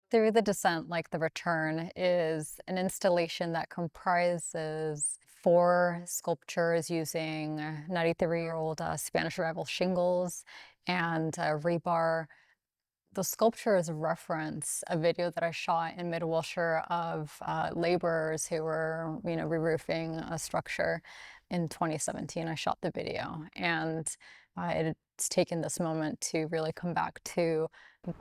Through the Descent, Like the Return is an installation that comprises 4 sculptures using 93-year-old Spanish Revival shingles and rebar. The sculptures reference a video that I shot in Mid-Wilshire of laborers who were, re-roofing a structure in 2017. I shot the video, and it's taken this moment to really come back to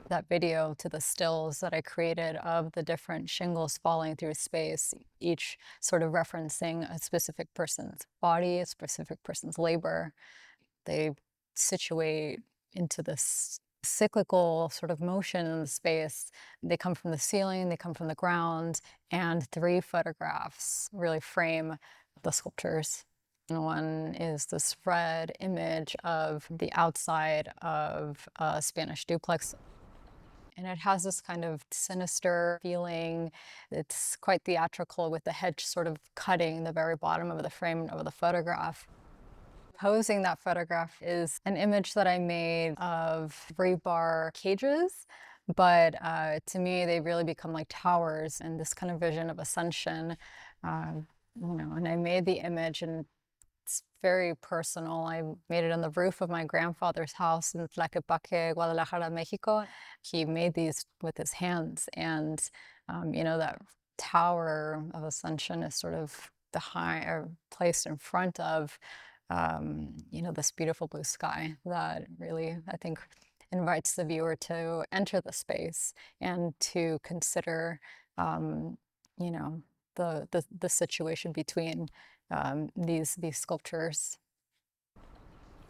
that video, to the stills that I created of the different shingles falling through space, each sort of referencing a specific person's body, a specific person's labor. They situate into this cyclical sort of motion in the space. They come from the ceiling, they come from the ground, and 3 photographs really frame the sculptures. And one is this red image of the outside of a Spanish duplex, and it has this kind of sinister feeling. It's quite theatrical, with the hedge sort of cutting the very bottom of the frame of the photograph. Posing that photograph is an image that I made of rebar cages, but to me, they really become like towers and this kind of vision of ascension. And I made the image, and it's very personal. I made it on the roof of my grandfather's house in Tlaquepaque, Guadalajara, Mexico. He made these with his hands, and that tower of ascension is sort of behind or placed in front of this beautiful blue sky that really, I think, invites the viewer to enter the space and to consider, you know, the situation between these sculptures.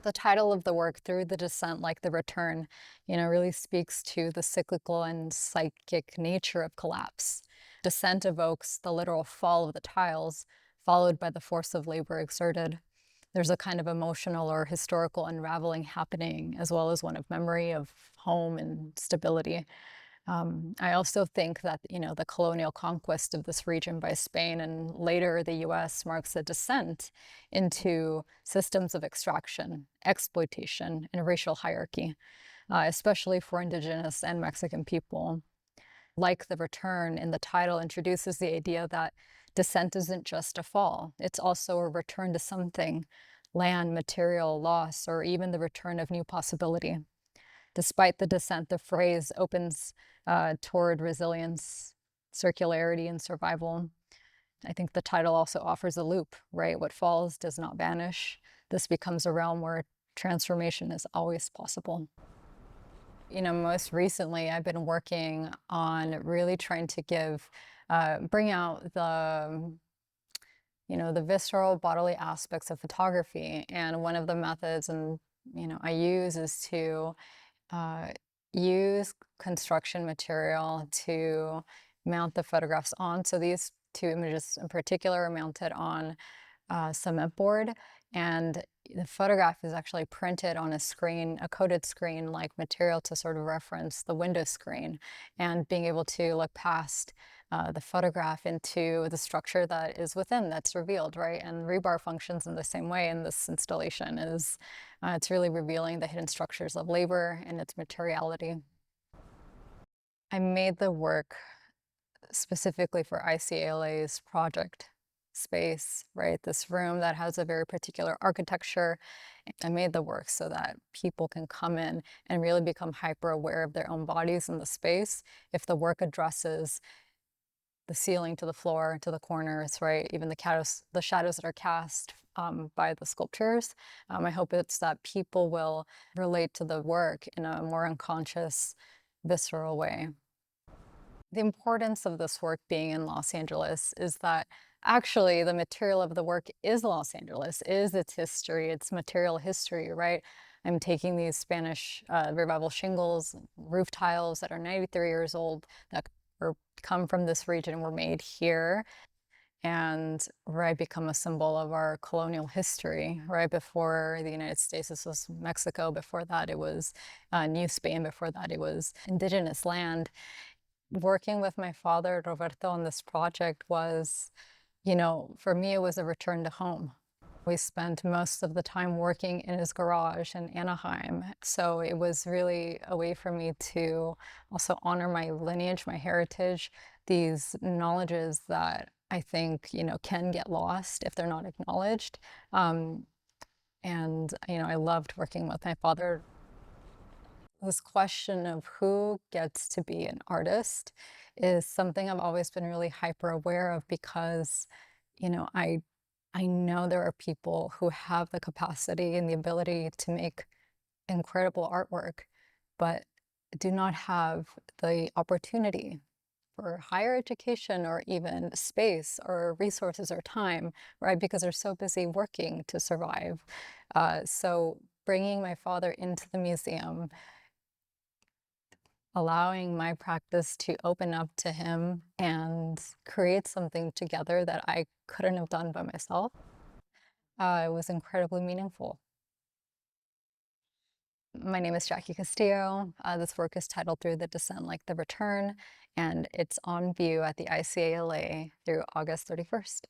The title of the work, Through the Descent, Like the Return, really speaks to the cyclical and psychic nature of collapse. Descent evokes the literal fall of the tiles, followed by the force of labor exerted. There's a kind of emotional or historical unraveling happening, as well as one of memory, of home and stability. I also think that, the colonial conquest of this region by Spain and later the US marks a descent into systems of extraction, exploitation, and racial hierarchy, especially for Indigenous and Mexican people. Like the Return in the title introduces the idea that descent isn't just a fall, it's also a return to something, land, material, loss, or even the return of new possibility. Despite the descent, the phrase opens toward resilience, circularity, and survival. I think the title also offers a loop, right? What falls does not vanish. This becomes a realm where transformation is always possible. Most recently, I've been working on really trying to bring out the visceral bodily aspects of photography. And one of the methods I use is to use construction material to mount the photographs on. So these 2 images in particular are mounted on cement board, and the photograph is actually printed on a screen, a coated screen like material, to sort of reference the window screen, and being able to look past the photograph into the structure that is within, that's revealed, right? And rebar functions in the same way in this installation. It's really revealing the hidden structures of labor and its materiality. I made the work specifically for ICALA's project space, right? This room that has a very particular architecture. I made the work so that people can come in and really become hyper aware of their own bodies in the space. If the work addresses the ceiling to the floor to the corners, right? Even the shadows that are cast by the sculptures. I hope it's that people will relate to the work in a more unconscious, visceral way. The importance of this work being in Los Angeles is that actually the material of the work is Los Angeles, is its history, its material history, right? I'm taking these Spanish revival shingles, roof tiles that are 93 years old, that come from this region, were made here, and right, become a symbol of our colonial history. Right before the United States, this was Mexico. Before that, it was New Spain. Before that, it was indigenous land. Working with my father, Roberto, on this project was, for me, it was a return to home. We spent most of the time working in his garage in Anaheim, so it was really a way for me to also honor my lineage, my heritage, these knowledges that I think, can get lost if they're not acknowledged. And I loved working with my father. This question of who gets to be an artist is something I've always been really hyper aware of because, you know, I I know there are people who have the capacity and the ability to make incredible artwork, but do not have the opportunity for higher education or even space or resources or time, right? Because they're so busy working to survive. So bringing my father into the museum, allowing my practice to open up to him and create something together that I couldn't have done by myself, it was incredibly meaningful. My name is Jackie Castillo. This work is titled Through the Descent Like the Return, and it's on view at the ICALA through August 31st.